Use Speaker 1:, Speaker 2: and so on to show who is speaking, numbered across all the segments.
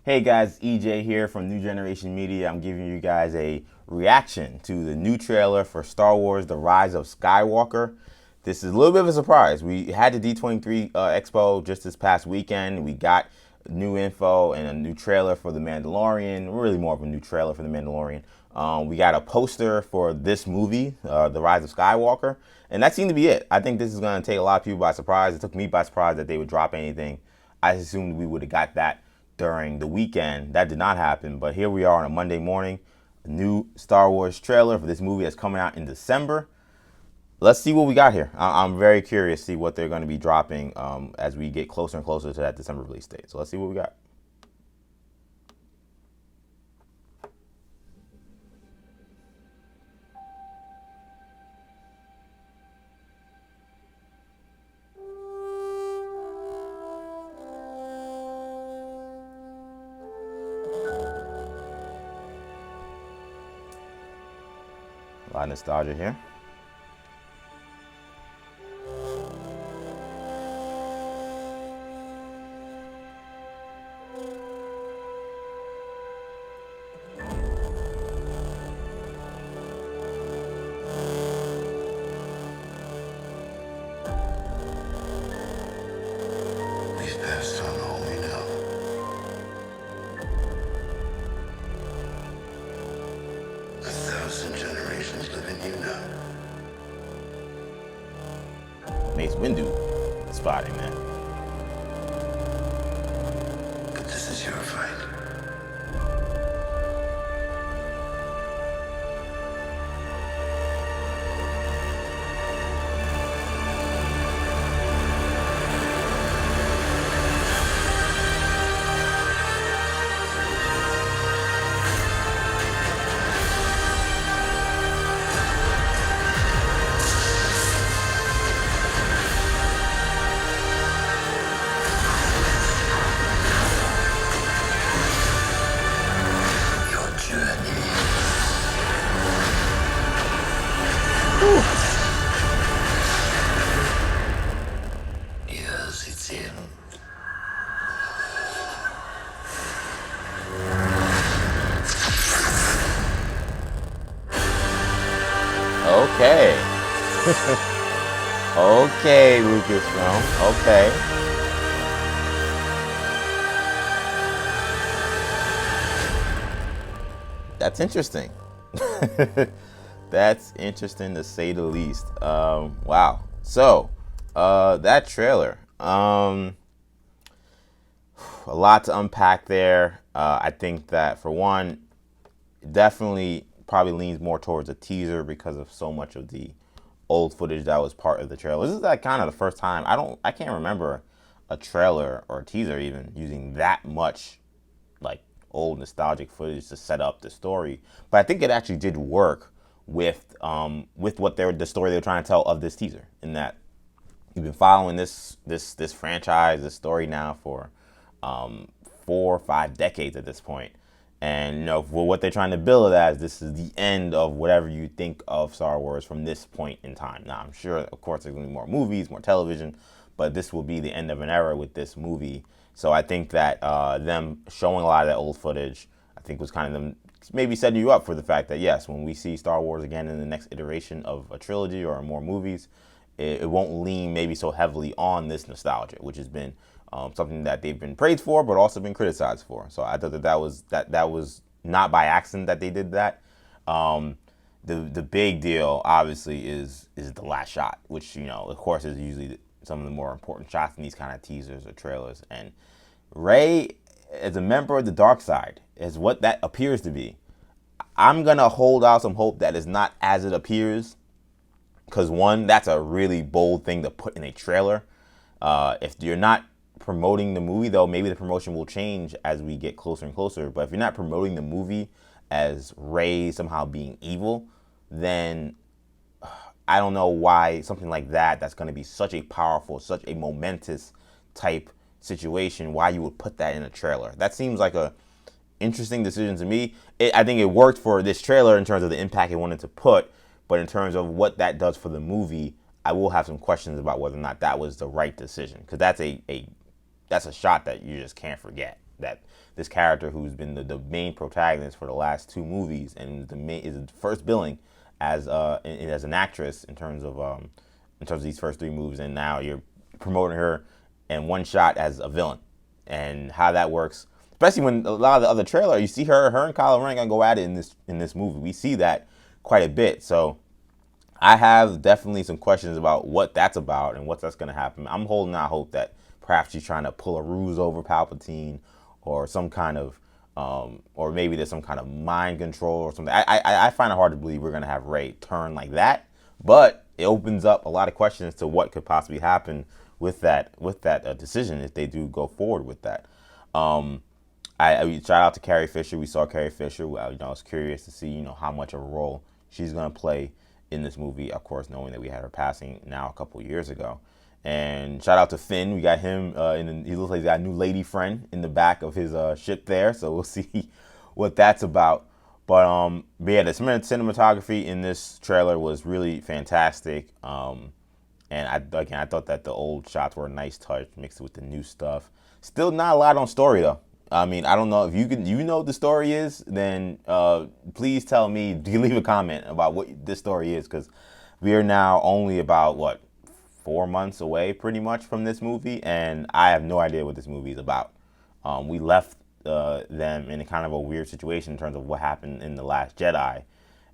Speaker 1: Hey guys, EJ here from New Generation Media. I'm giving you guys a reaction to the new trailer for Star Wars: The Rise of Skywalker. This is a little bit of a surprise. We had the D23 Expo just this past weekend. We got new info and a new trailer for The Mandalorian. Really more of a new trailer for The Mandalorian. We got a poster for this movie, The Rise of Skywalker, and that seemed to be it. I think this is going to take a lot of people by surprise. It took me by surprise that they would drop anything. I assumed we would have got that during the weekend. That did not happen, but here we are on a Monday morning. A new Star Wars trailer for this movie that's coming out in December. Let's see what we got here. I'm very curious to see what they're going to be dropping as we get closer and closer to that December release date. So let's see what we got. A lot of nostalgia here.
Speaker 2: We've passed on all we know. 1,000 generations live in you now.
Speaker 1: Mace Windu spotting that.
Speaker 2: But this is your fight. Your journey. Yes, it's him.
Speaker 1: Okay. Okay, Lucasfilm. Okay. That's interesting. That's interesting to say the least. Wow. So, that trailer. A lot to unpack there. I think that for one, definitely probably leans more towards a teaser because of so much of the old footage that was part of the trailer. This is like kind of the first time I can't remember a trailer or a teaser even using that much like old nostalgic footage to set up the story. But I think it actually did work with what the story they were trying to tell of this teaser. In that you've been following this franchise, this story now for 4 or 5 decades at this point. And for what they're trying to build it as, this is the end of whatever you think of Star Wars from this point in time. Now, I'm sure, of course, there's going to be more movies, more television, but this will be the end of an era with this movie. So I think that them showing a lot of that old footage, I think was kind of them maybe setting you up for the fact that, yes, when we see Star Wars again in the next iteration of a trilogy or more movies, it won't lean maybe so heavily on this nostalgia, which has been something that they've been praised for, but also been criticized for. So I thought that was not by accident that they did that. The big deal, obviously, is the last shot, which of course, is usually some of the more important shots in these kind of teasers or trailers. And Rey, as a member of the dark side, is what that appears to be. I'm gonna hold out some hope that it's not as it appears, because one, that's a really bold thing to put in a trailer. If you're not promoting the movie, though, maybe the promotion will change as we get closer and closer. But if you're not promoting the movie as Rey somehow being evil, then I don't know why something like that's going to be such a powerful, such a momentous type situation, why you would put that in a trailer. That seems like a interesting decision to me. I think it worked for this trailer in terms of the impact it wanted to put, but in terms of what that does for the movie, I will have some questions about whether or not that was the right decision, because that's a shot that you just can't forget. this character who's been the main protagonist for the last two movies and is the first billing as as an actress in terms of these first three movies, and now you're promoting her in one shot as a villain, and how that works. Especially when a lot of the other trailer, you see her and Kylo Ren gonna go at it in this movie. We see that quite a bit. So I have definitely some questions about what that's about and what that's gonna happen. I'm holding out hope that perhaps she's trying to pull a ruse over Palpatine, or some kind of, or maybe there's some kind of mind control or something. I find it hard to believe we're gonna have Rey turn like that, but it opens up a lot of questions to what could possibly happen with that decision if they do go forward with that. Shout out to Carrie Fisher. We saw Carrie Fisher. I was curious to see how much of a role she's gonna play in this movie. Of course, knowing that we had her passing now a couple years ago. And shout out to Finn. We got him. He looks like he's got a new lady friend in the back of his ship there. So we'll see what that's about. But yeah, the cinematography in this trailer was really fantastic. And I thought that the old shots were a nice touch mixed with the new stuff. Still not a lot on story though. I mean, I don't know if you know what the story is, then please tell me. Leave a comment about what this story is, because we are now only about 4 months away pretty much from this movie, and I have no idea what this movie is about. We left them in a kind of a weird situation in terms of what happened in The Last Jedi,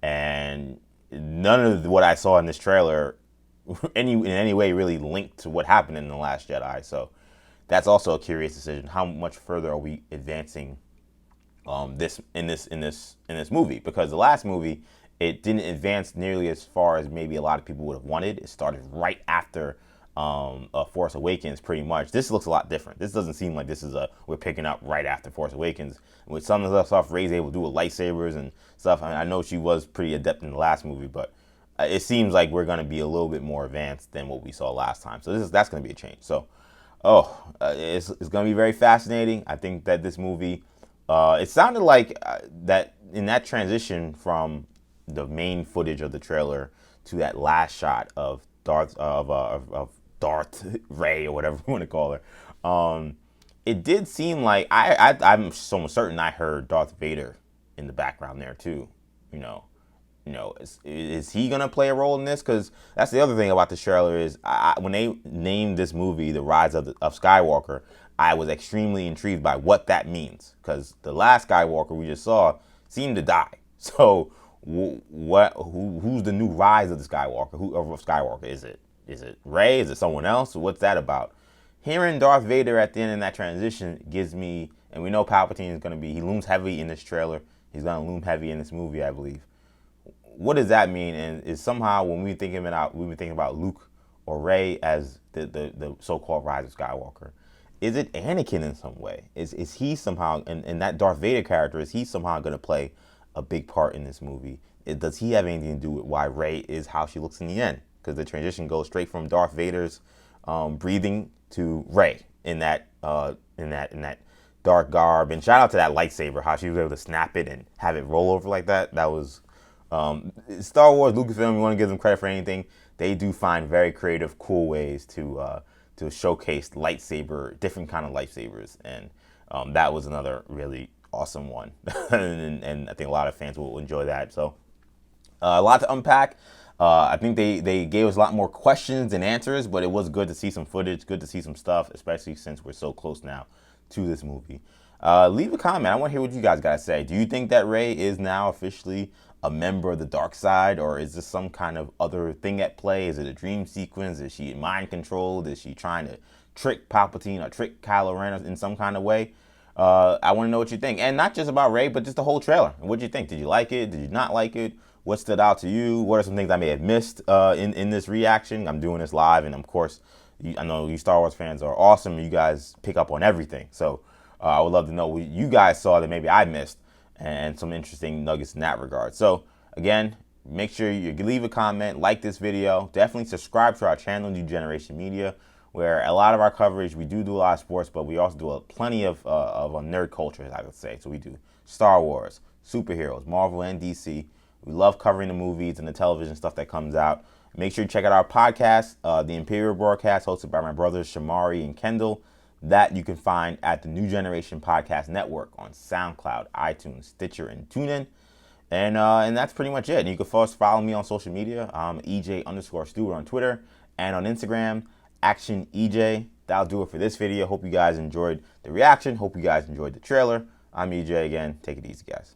Speaker 1: and none of what I saw in this trailer in any way really linked to what happened in The Last Jedi. So that's also a curious decision. How much further are we advancing this movie? Because the last movie, it didn't advance nearly as far as maybe a lot of people would have wanted. It started right after Force Awakens, pretty much. This looks a lot different. This doesn't seem like this is we're picking up right after Force Awakens. With some of the stuff Rey's able to do with lightsabers and stuff. I know she was pretty adept in the last movie, but it seems like we're going to be a little bit more advanced than what we saw last time. So that's going to be a change. So, it's going to be very fascinating. I think that this movie, it sounded like that in that transition from the main footage of the trailer to that last shot of Darth Rey, or whatever you want to call her. It did seem like I'm so certain I heard Darth Vader in the background there too. Is he gonna play a role in this? Because that's the other thing about the trailer is when they named this movie The Rise of Skywalker, I was extremely intrigued by what that means. Because the last Skywalker we just saw seemed to die. So who's the new Rise of the Skywalker? Who of Skywalker is it? Is it Rey? Is it someone else? What's that about? Hearing Darth Vader at the end of that transition gives me, and we know Palpatine is gonna be. He looms heavy in this trailer. He's gonna loom heavy in this movie, I believe. What does that mean? And is somehow when we've been thinking about Luke or Rey as the so-called Rise of Skywalker, is it Anakin in some way? Is he somehow, and that Darth Vader character, is he somehow going to play a big part in this movie? Does he have anything to do with why Rey is how she looks in the end? Because the transition goes straight from Darth Vader's breathing to Rey in that dark garb. And shout out to that lightsaber, how she was able to snap it and have it roll over like that. That was Star Wars, Lucasfilm. We want to give them credit for anything. They do find very creative, cool ways to showcase different kind of lightsabers, and that was another really awesome one. and I think a lot of fans will enjoy that. So a lot to unpack. I think they gave us a lot more questions than answers, but it was good to see some footage, good to see some stuff, especially since we're so close now to this movie. Leave a comment. I want to hear what you guys got to say. Do you think that Rey is now officially a member of the dark side, or is this some kind of other thing at play? Is it a dream sequence? Is she mind controlled? Is she trying to trick Palpatine or trick Kylo Ren in some kind of way? I want to know what you think, and not just about Rey, but just the whole trailer. What did you think? Did you like it? Did you not like it? What stood out to you? What are some things I may have missed in this reaction? I'm doing this live, and of course, I know you Star Wars fans are awesome. You guys pick up on everything, so I would love to know what you guys saw that maybe I missed, and some interesting nuggets in that regard. So again, make sure you leave a comment, like this video, definitely subscribe to our channel, New Generation Media, where a lot of our coverage, we do a lot of sports, but we also do plenty of a nerd culture, as I would say. So we do Star Wars, superheroes, Marvel and DC. We love covering the movies and the television stuff that comes out. Make sure you check out our podcast, The Imperial Broadcast, hosted by my brothers Shamari and Kendall. That you can find at the New Generation Podcast Network on SoundCloud, iTunes, Stitcher, and TuneIn. And that's pretty much it. And you can follow me on social media, EJ_Stewart on Twitter, and on Instagram, Action EJ. That'll do it for this video. Hope you guys enjoyed the reaction. Hope you guys enjoyed the trailer. I'm EJ again. Take it easy, guys.